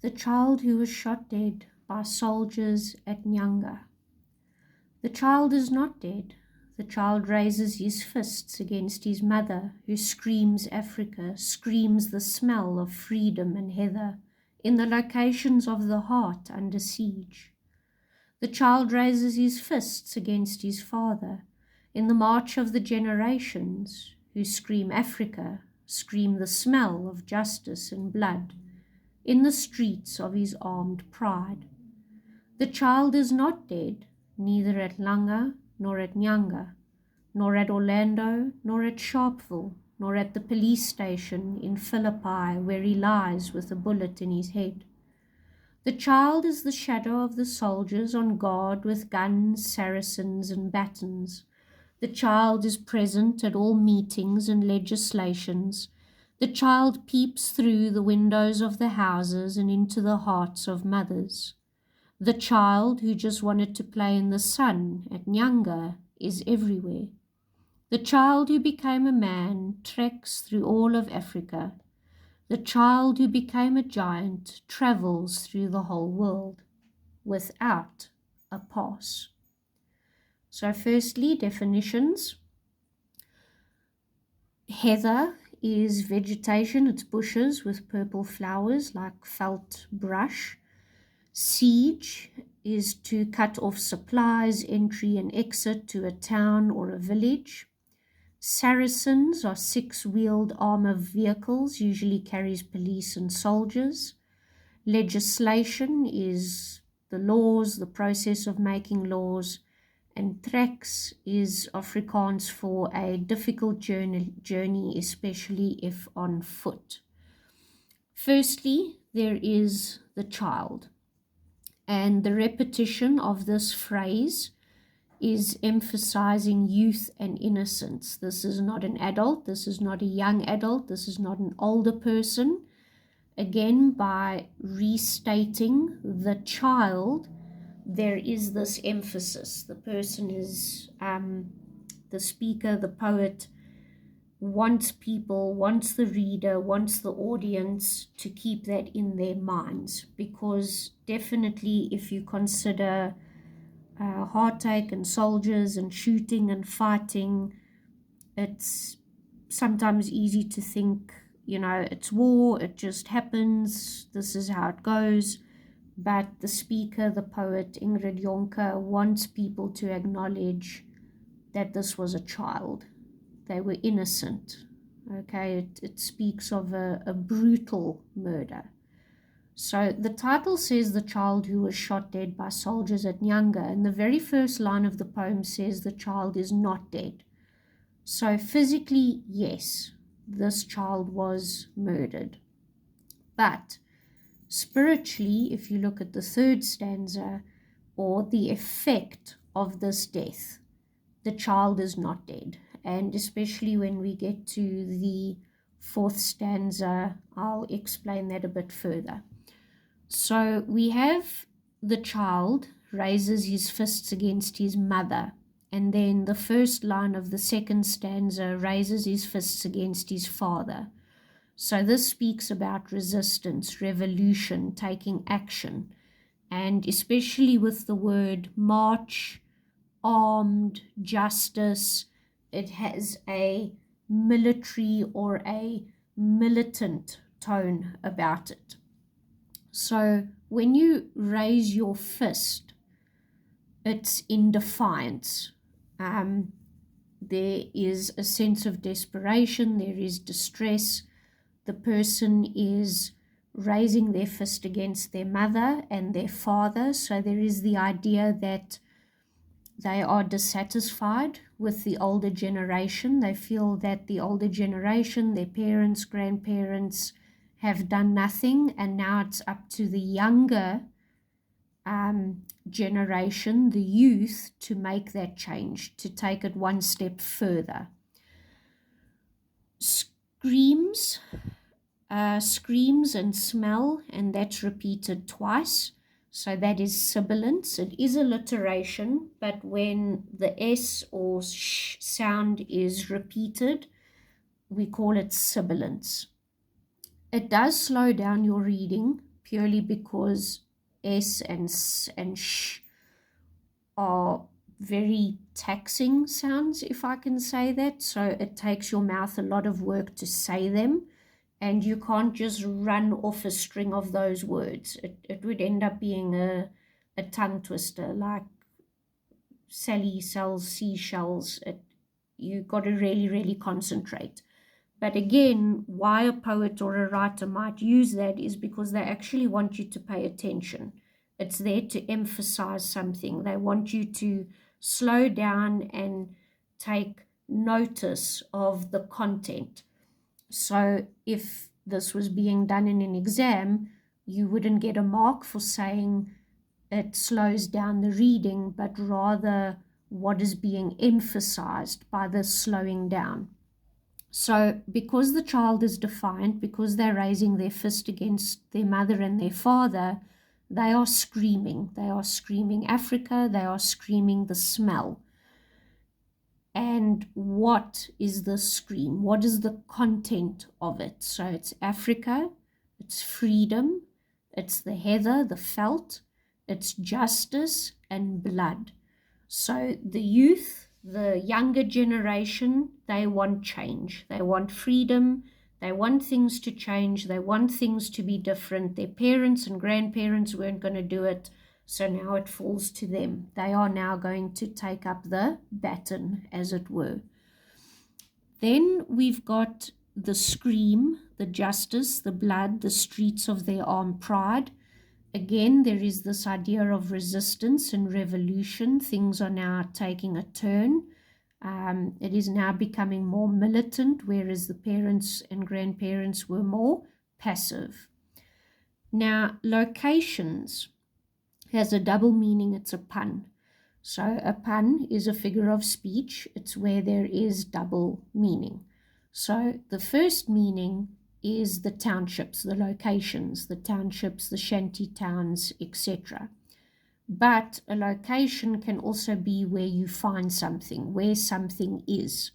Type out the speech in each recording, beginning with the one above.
The child who was shot dead by soldiers at Nyanga. The child is not dead. The child raises his fists against his mother, who screams Africa, screams the smell of freedom and heather, in the locations of the heart under siege. The child raises his fists against his father, in the march of the generations, who scream Africa, scream the smell of justice and blood, in the streets of his armed pride. The child is not dead, neither at Langa, nor at Nyanga, nor at Orlando, nor at Sharpeville, nor at the police station in Philippi, where he lies with a bullet in his head. The child is the shadow of the soldiers on guard with guns, Saracens, and batons. The child is present at all meetings and legislations. The child peeps through the windows of the houses and into the hearts of mothers. The child who just wanted to play in the sun at Nyanga is everywhere. The child who became a man treks through all of Africa. The child who became a giant travels through the whole world without a pass. So firstly, definitions. Heather is vegetation, it's bushes with purple flowers like felt brush. Siege is to cut off supplies, entry and exit to a town or a village. Saracens are six-wheeled armored vehicles, usually carries police and soldiers. Legislation is the laws, the process of making laws. And treks is Afrikaans for a difficult journey, especially if on foot. Firstly, there is the child. And the repetition of this phrase is emphasizing youth and innocence. This is not an adult, this is not a young adult, this is not an older person. Again, by restating the child, there is this emphasis. The person is, the speaker, the poet, wants people, wants the reader, wants the audience to keep that in their minds. Because definitely if you consider heartache and soldiers and shooting and fighting, it's sometimes easy to think, it's war, it just happens, this is how it goes. But the speaker, the poet, Ingrid Jonker, wants people to acknowledge that this was a child. They were innocent. Okay, it speaks of a brutal murder. So the title says the child who was shot dead by soldiers at Nyanga, and the very first line of the poem says the child is not dead. So physically, yes, this child was murdered. But spiritually, if you look at the third stanza, or the effect of this death, the child is not dead. And especially when we get to the fourth stanza, I'll explain that a bit further. So we have the child raises his fists against his mother, and then the first line of the second stanza raises his fists against his father. So this speaks about resistance, revolution, taking action, and especially with the word march, armed, justice, it has a military or a militant tone about it. So when you raise your fist, it's in defiance. There is a sense of desperation, there is distress. The person is raising their fist against their mother and their father. So there is the idea that they are dissatisfied with the older generation. They feel that the older generation, their parents, grandparents, have done nothing, and now it's up to the younger generation, the youth, to make that change, to take it one step further. Screams and smell, and that's repeated twice. So that is sibilance. It is alliteration, but when the S or sh sound is repeated, we call it sibilance. It does slow down your reading purely because S and S and sh are very taxing sounds, if I can say that. So it takes your mouth a lot of work to say them, and you can't just run off a string of those words. It would end up being a tongue twister, like Sally sells seashells. You got to really, really concentrate. But again, why a poet or a writer might use that is because they actually want you to pay attention. It's there to emphasize something. They want you to slow down and take notice of the content. So if this was being done in an exam, you wouldn't get a mark for saying it slows down the reading, but rather what is being emphasized by the slowing down. So because the child is defiant, because they're raising their fist against their mother and their father, they are screaming. They are screaming Africa. They are screaming the smell. And what is the scream? What is the content of it? So it's Africa, it's freedom, it's the heather, the felt, it's justice and blood. So the youth, the younger generation, they want change. They want freedom. They want things to change. They want things to be different. Their parents and grandparents weren't going to do it. So now it falls to them. They are now going to take up the baton, as it were. Then we've got the scream, the justice, the blood, the streets of their armed pride. Again, there is this idea of resistance and revolution. Things are now taking a turn. It is now becoming more militant, whereas the parents and grandparents were more passive. Now, locations has a double meaning. It's a pun. So a pun is a figure of speech. It's where there is double meaning. So the first meaning is the townships, the locations, the townships, the shanty towns, etc. But a location can also be where you find something, where something is.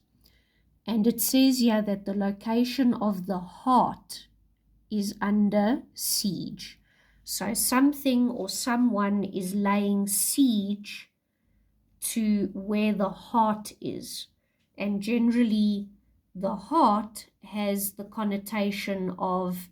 And it says here that the location of the heart is under siege. So something or someone is laying siege to where the heart is. And generally, the heart has the connotation of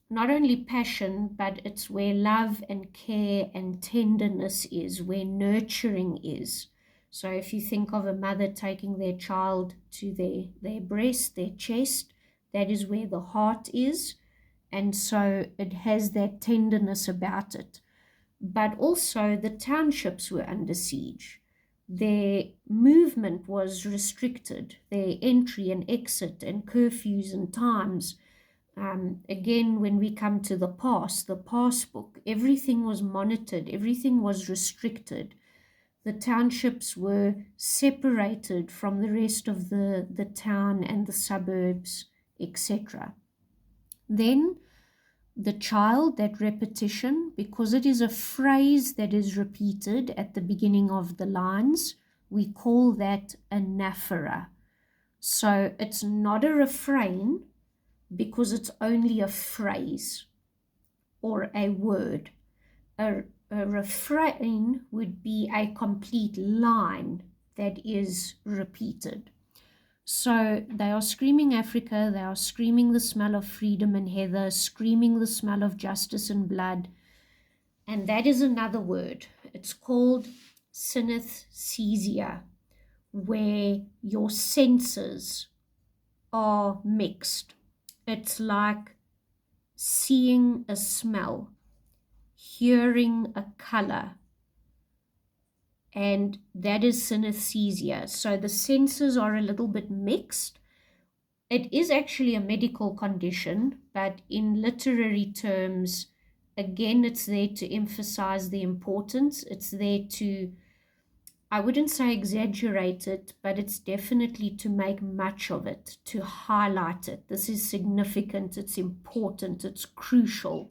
not only passion, but it's where love and care and tenderness is, where nurturing is. So if you think of a mother taking their child to their breast, their chest, that is where the heart is. And so it has that tenderness about it. But also the townships were under siege. Their movement was restricted, their entry and exit and curfews and times. Again, when we come to the passbook, everything was monitored, everything was restricted. The townships were separated from the rest of the town and the suburbs, etc. Then the child, that repetition, because it is a phrase that is repeated at the beginning of the lines, we call that anaphora. So it's not a refrain because it's only a phrase or a word. A refrain would be a complete line that is repeated. So they are screaming Africa, they are screaming the smell of freedom and heather, screaming the smell of justice and blood. And that is another word. It's called synesthesia, where your senses are mixed. It's like seeing a smell, hearing a color, and that is synesthesia. So the senses are a little bit mixed. It is actually a medical condition, but in literary terms, again, it's there to emphasize the importance. It's there to, I wouldn't say exaggerate it, but it's definitely to make much of it, to highlight it. This is significant, it's important, it's crucial.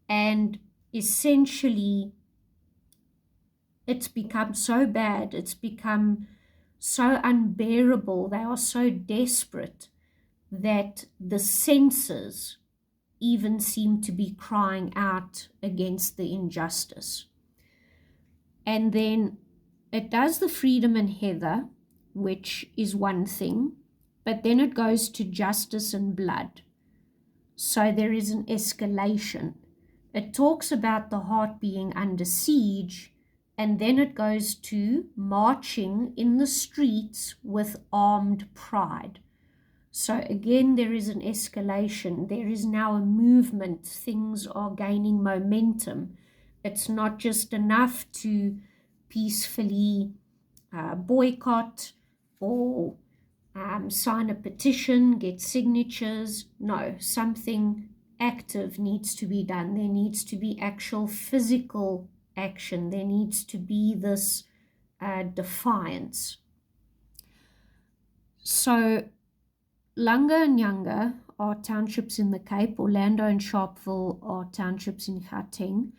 And essentially, it's become so bad, it's become so unbearable, they are so desperate that the senses, even seem to be crying out against the injustice. And then it does the freedom and heather, which is one thing, but then it goes to justice and blood. So there is an escalation. It talks about the heart being under siege, and then it goes to marching in the streets with armed pride. So again, there is an escalation. There is now a movement. Things are gaining momentum. It's not just enough to peacefully boycott or sign a petition, get signatures. No, something active needs to be done. There needs to be actual physical action. There needs to be this defiance. So Langa and Nyanga are townships in the Cape. Orlando and Sharpeville are townships in Gauteng.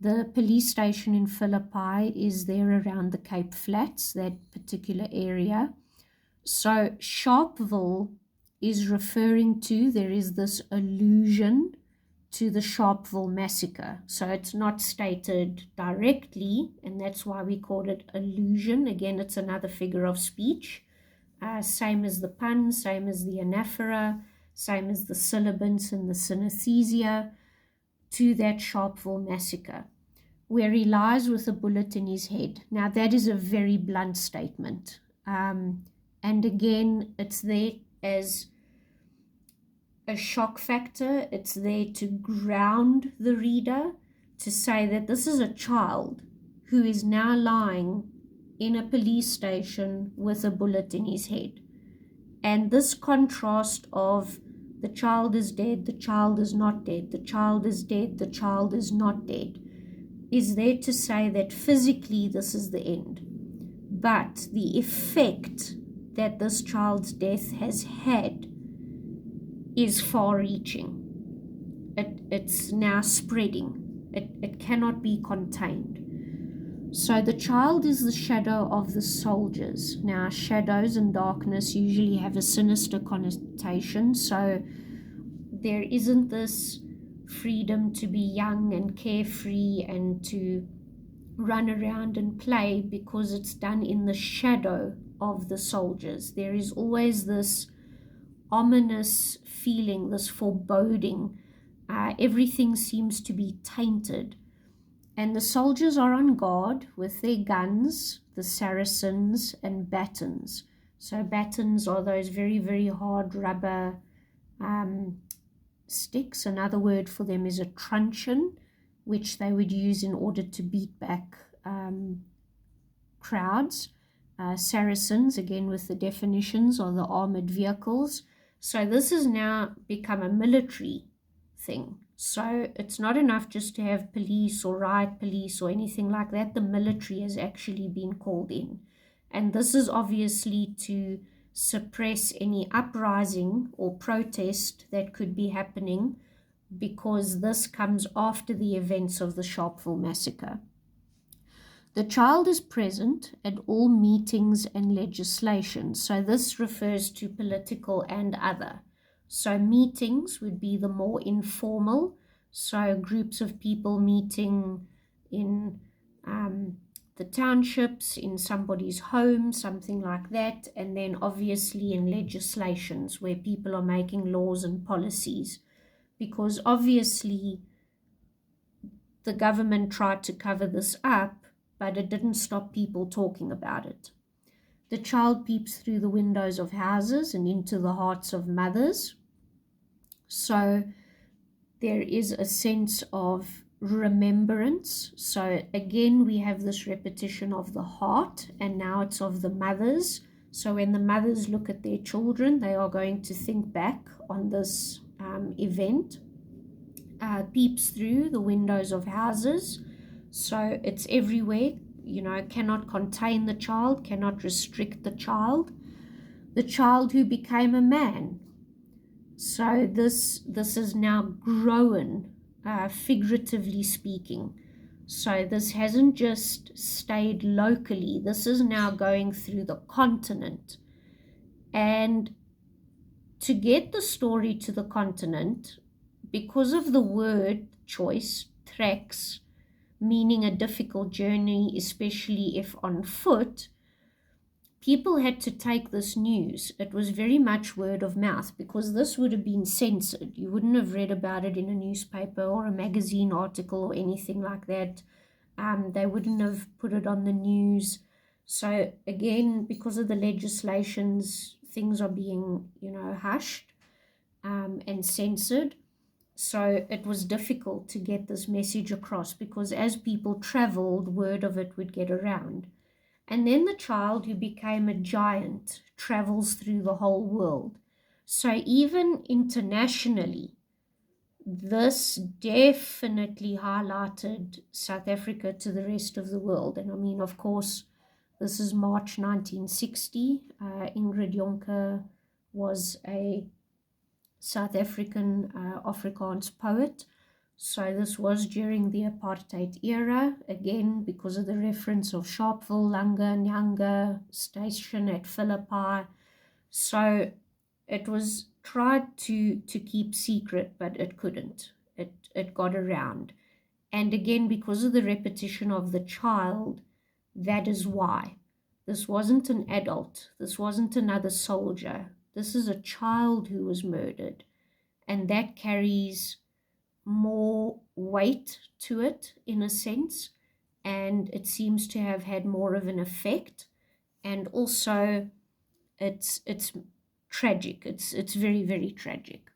The police station in Philippi is there around the Cape Flats, that particular area. So Sharpeville is referring to, there is this allusion to the Sharpeville massacre. So it's not stated directly, and that's why we call it allusion. Again, it's another figure of speech. Same as the pun, same as the anaphora, same as the syllabants and the synesthesia, to that Sharpeville massacre, where he lies with a bullet in his head. Now, that is a very blunt statement. And again, it's there as a shock factor. It's there to ground the reader, to say that this is a child who is now lying in a police station with a bullet in his head. And this contrast of the child is dead, the child is not dead, the child is dead, the child is not dead, is there to say that physically this is the end. But the effect that this child's death has had is far-reaching. It's now spreading. It cannot be contained. So the child is the shadow of the soldiers. Now, shadows and darkness usually have a sinister connotation, so there isn't this freedom to be young and carefree and to run around and play, because it's done in the shadow of the soldiers. There is always this ominous feeling, this foreboding. Everything seems to be tainted. And the soldiers are on guard with their guns, the Saracens, and batons. So batons are those very, very hard rubber sticks. Another word for them is a truncheon, which they would use in order to beat back crowds. Saracens, again with the definitions, are the armored vehicles. So this has now become a military thing. So it's not enough just to have police or riot police or anything like that. The military has actually been called in. And this is obviously to suppress any uprising or protest that could be happening, because this comes after the events of the Sharpeville massacre. The child is present at all meetings and legislation. So this refers to political and other. So meetings would be the more informal, so groups of people meeting in the townships, in somebody's home, something like that. And then obviously in legislations where people are making laws and policies, because obviously the government tried to cover this up, but it didn't stop people talking about it. The child peeps through the windows of houses and into the hearts of mothers. So there is a sense of remembrance. So again, we have this repetition of the heart, and now it's of the mothers. So when the mothers look at their children, they are going to think back on this event. Peeps through the windows of houses. So it's everywhere, cannot contain the child, cannot restrict the child. The child who became a man. So this is now grown, figuratively speaking. So this hasn't just stayed locally. This is now going through the continent. And to get the story to the continent, because of the word choice, treks, meaning a difficult journey, especially if on foot, people had to take this news. It was very much word of mouth because this would have been censored. You wouldn't have read about it in a newspaper or a magazine article or anything like that. They wouldn't have put it on the news. So again, because of the legislations, things are being, hushed and censored. So it was difficult to get this message across because as people traveled, word of it would get around. And then the child who became a giant travels through the whole world. So even internationally, this definitely highlighted South Africa to the rest of the world. And I mean, of course, this is March 1960. Ingrid Jonker was a South African Afrikaans poet. So this was during the apartheid era, again, because of the reference of Sharpeville, Langa, Nyanga, station at Philippi. So it was tried to keep secret, but it couldn't. It got around. And again, because of the repetition of the child, that is why. This wasn't an adult. This wasn't another soldier. This is a child who was murdered. And that carries more weight to it in a sense, and it seems to have had more of an effect. And also it's tragic. It's very, very tragic.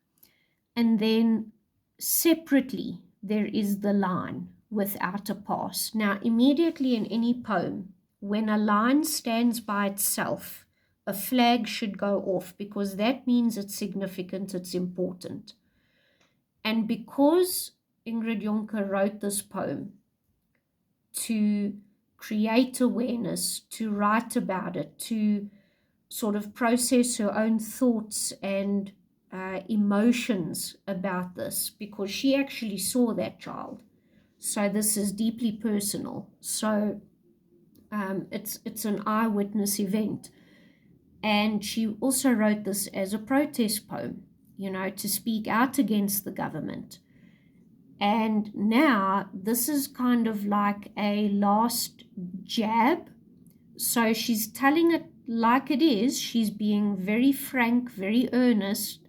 And then separately there is the line without a pass. Now immediately in any poem, when a line stands by itself, a flag should go off because that means it's significant, it's important. And because Ingrid Jonker wrote this poem to create awareness, to write about it, to sort of process her own thoughts and emotions about this, because she actually saw that child. So this is deeply personal. So it's an eyewitness event. And she also wrote this as a protest poem, to speak out against the government. And now this is kind of like a last jab. So she's telling it like it is. She's being very frank, very earnest.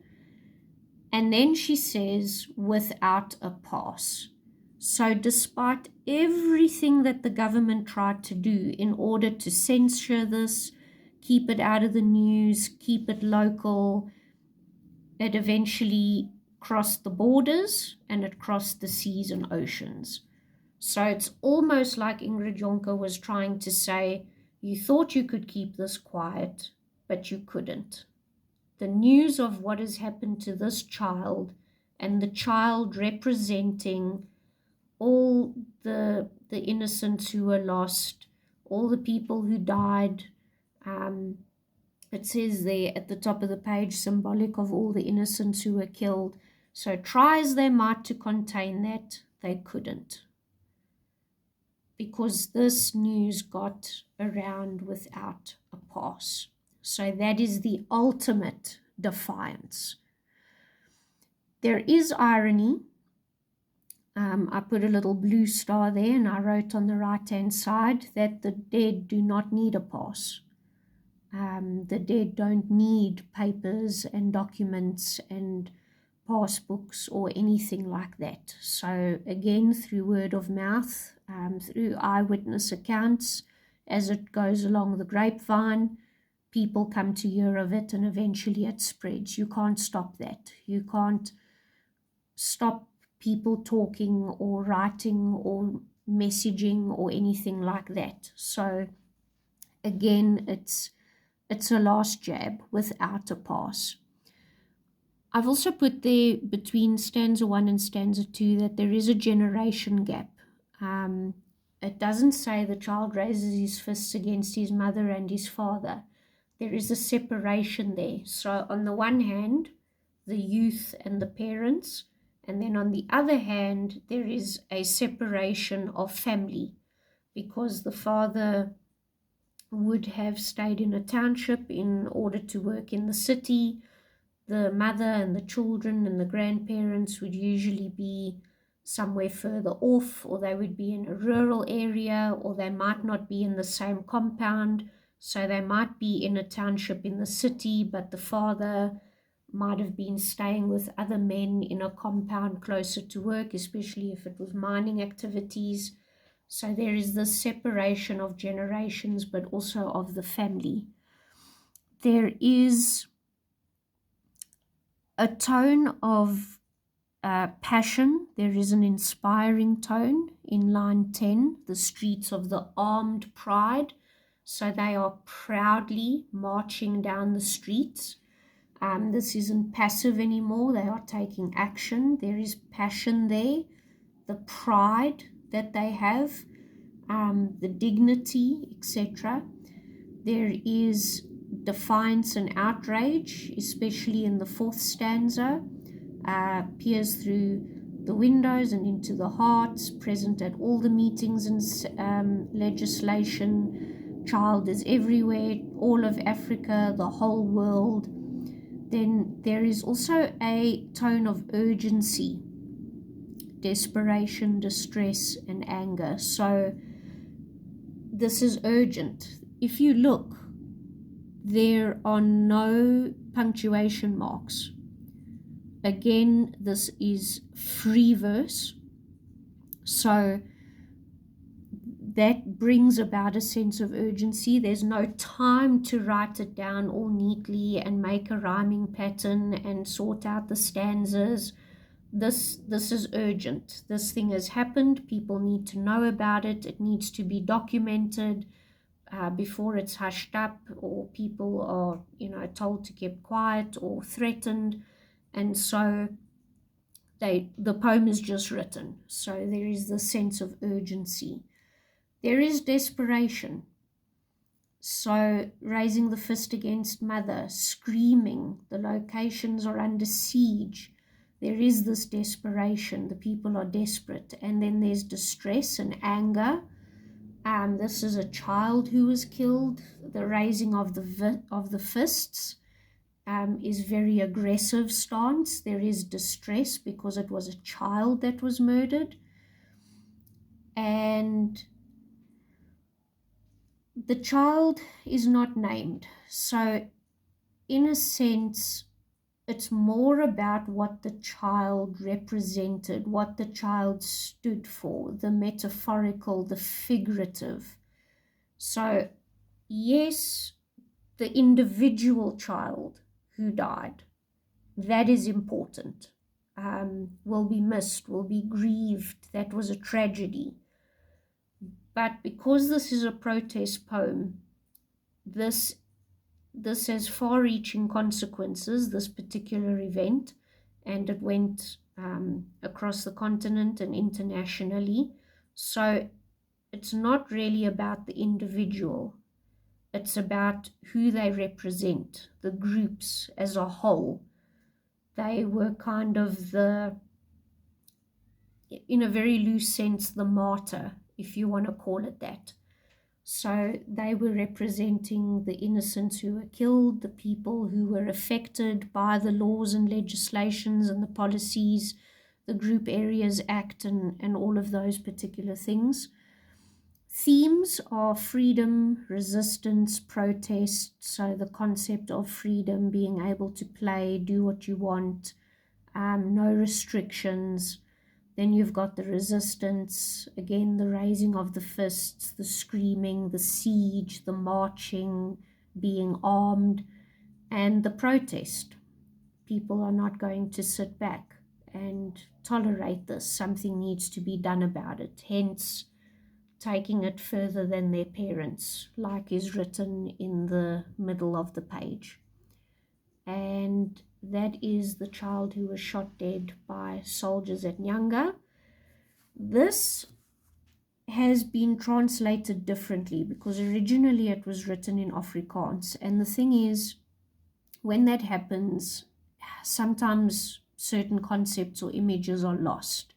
And then she says, without a pass. So despite everything that the government tried to do in order to censure this, keep it out of the news, keep it local, it eventually crossed the borders and it crossed the seas and oceans. So it's almost like Ingrid Jonker was trying to say, you thought you could keep this quiet, but you couldn't. The news of what has happened to this child, and the child representing all the innocents who were lost, all the people who died. It says there at the top of the page, symbolic of all the innocents who were killed. So try as they might to contain that, they couldn't. Because this news got around without a pass. So that is the ultimate defiance. There is irony. I put a little blue star there and I wrote on the right-hand side that the dead do not need a pass. The dead don't need papers and documents and passbooks or anything like that. So again, through word of mouth, through eyewitness accounts, as it goes along the grapevine, people come to hear of it and eventually it spreads. You can't stop that. You can't stop people talking or writing or messaging or anything like that. So again, it's a last jab without a pass. I've also put there between stanza 1 and stanza 2 that there is a generation gap. It doesn't say the child raises his fists against his mother and his father. There is a separation there. So on the one hand, the youth and the parents, and then on the other hand, there is a separation of family because the father would have stayed in a township in order to work in the city. The mother and the children and the grandparents would usually be somewhere further off, or they would be in a rural area, or they might not be in the same compound. So they might be in a township in the city, but the father might have been staying with other men in a compound closer to work, especially if it was mining activities. So there is this separation of generations, but also of the family. There is a tone of passion. There is an inspiring tone in line 10, the streets of the armed pride. So they are proudly marching down the streets. This isn't passive anymore. They are taking action. There is passion there, the pride that they have, the dignity, etc. There is defiance and outrage, especially in the fourth stanza, peers through the windows and into the hearts, present at all the meetings and legislation. Child is everywhere, all of Africa, the whole world. Then there is also a tone of urgency, desperation, distress, and anger. So this is urgent. If you look, there are no punctuation marks. Again, this is free verse, so that brings about a sense of urgency. There's no time to write it down all neatly and make a rhyming pattern and sort out the stanzas. This is urgent. This thing has happened. People need to know about it. It needs to be documented before it's hushed up, or people are, told to keep quiet or threatened. And so the poem is just written. So there is the sense of urgency. There is desperation. So raising the fist against mother, screaming, the locations are under siege. There is this desperation. The people are desperate. And then there's distress and anger. This is a child who was killed. The raising of the fists is very aggressive stance. There is distress because it was a child that was murdered. And the child is not named. So in a sense, it's more about what the child represented, what the child stood for, the metaphorical, the figurative. So yes, the individual child who died, that is important, will be missed, will be grieved. That was a tragedy. But because this is a protest poem, this has far-reaching consequences, this particular event, and it went across the continent and internationally. So it's not really about the individual. It's about who they represent, the groups as a whole. They were kind of in a very loose sense, the martyr, if you want to call it that. So they were representing the innocents who were killed, the people who were affected by the laws and legislations and the policies, the Group Areas Act and all of those particular things. Themes are freedom, resistance, protest. So the concept of freedom, being able to play, do what you want, no restrictions. Then you've got the resistance, again, the raising of the fists, the screaming, the siege, the marching, being armed, and the protest. People are not going to sit back and tolerate this. Something needs to be done about it. Hence, taking it further than their parents, like is written in the middle of the page. And that is the child who was shot dead by soldiers at Nyanga. This has been translated differently because originally it was written in Afrikaans. And the thing is, when that happens, sometimes certain concepts or images are lost.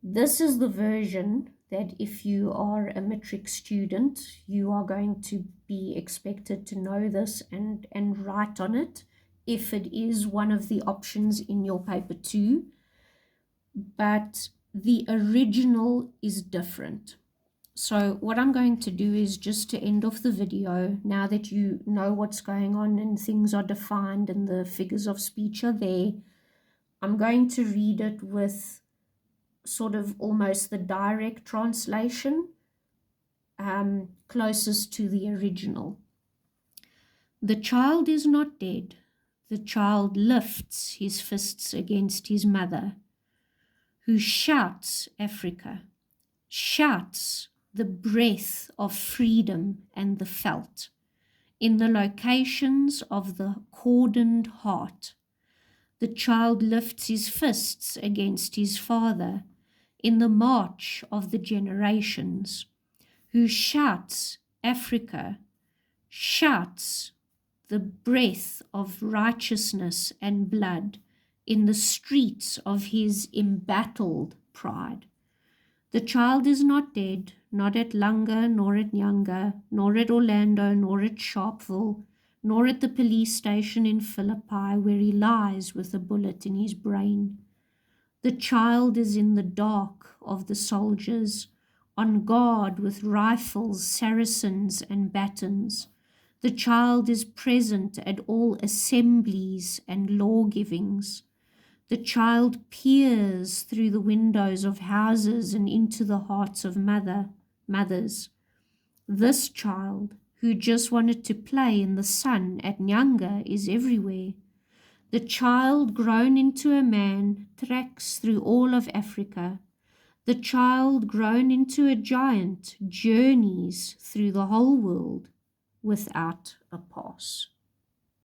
This is the version that if you are a matric student, you are going to be expected to know this and write on it if it is one of the options in your paper too, but the original is different. So what I'm going to do is, just to end off the video, now that you know what's going on and things are defined and the figures of speech are there, I'm going to read it with sort of almost the direct translation, closest to the original. The child is not dead. The child lifts his fists against his mother, who shouts Africa, shouts the breath of freedom and the felt in the locations of the cordoned heart. The child lifts his fists against his father in the march of the generations, who shouts Africa, shouts the breath of righteousness and blood in the streets of his embattled pride. The child is not dead, not at Langa, nor at Nyanga, nor at Orlando, nor at Sharpeville, nor at the police station in Philippi, where he lies with a bullet in his brain. The child is in the dark of the soldiers, on guard with rifles, saracens, and batons. The child is present at all assemblies and law-givings. The child peers through the windows of houses and into the hearts of mothers. This child, who just wanted to play in the sun at Nyanga, is everywhere. The child grown into a man treks through all of Africa. The child grown into a giant journeys through the whole world without a pass.